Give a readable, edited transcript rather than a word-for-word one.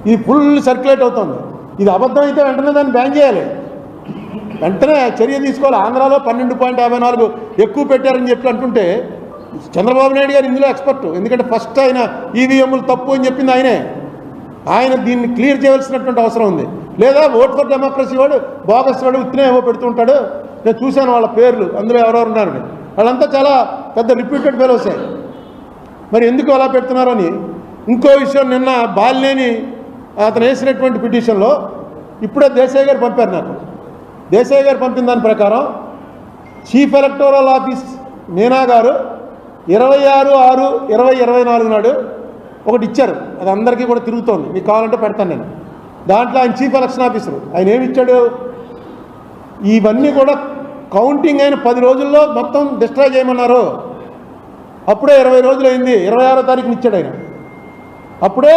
ఇది full circulate అవుతుంది. ఇది అబద్ధం అయితే వెంటనే దాన్ని బ్యాన్ చేయాలి, వెంటనే చర్య తీసుకోవాలి. ఆంధ్రాలో 12.54 ఎక్కువ పెట్టారని చెప్పి అంటుంటే చంద్రబాబు నాయుడు గారు ఇందులో ఎక్స్పర్ట్. ఎందుకంటే ఫస్ట్ ఆయన ఈవీఎంలు తప్పు అని చెప్పింది ఆయనే. ఆయన దీన్ని క్లియర్ చేయవలసినటువంటి అవసరం ఉంది. లేదా ఓట్ ఫర్ డెమోక్రసీ వాడు బోగస్ వాడు ఉత్తినే ఏవో పెడుతుంటాడు. నేను చూశాను వాళ్ళ పేర్లు, అందులో ఎవరెవరు ఉన్నారని. వాళ్ళంతా చాలా పెద్ద రిప్యూటెడ్ ఫెలోసే. మరి ఎందుకు అలా పెడుతున్నారని. ఇంకో విషయం, నిన్న బాలినేని అతను వేసినటువంటి పిటిషన్లో ఇప్పుడే దేశాయ్ గారు పంపారు నాకు. దేశాయ్ గారు పంపిన దాని ప్రకారం చీఫ్ ఎలక్టోరల్ ఆఫీస్ మీనా గారు 26/6/2024 నాడు ఒకటి ఇచ్చారు. అది అందరికీ కూడా తిరుగుతోంది, మీకు కావాలంటే పెడతాను నేను. దాంట్లో ఆయన చీఫ్ ఎలక్షన్ ఆఫీసరు ఆయన ఏమి ఇచ్చాడు, ఇవన్నీ కూడా కౌంటింగ్ అయిన 10 రోజుల్లో మొత్తం డిస్ట్రాయ్ చేయమన్నారు. అప్పుడే 20 రోజులు అయింది, 26వ తారీఖున ఇచ్చాడు ఆయన. అప్పుడే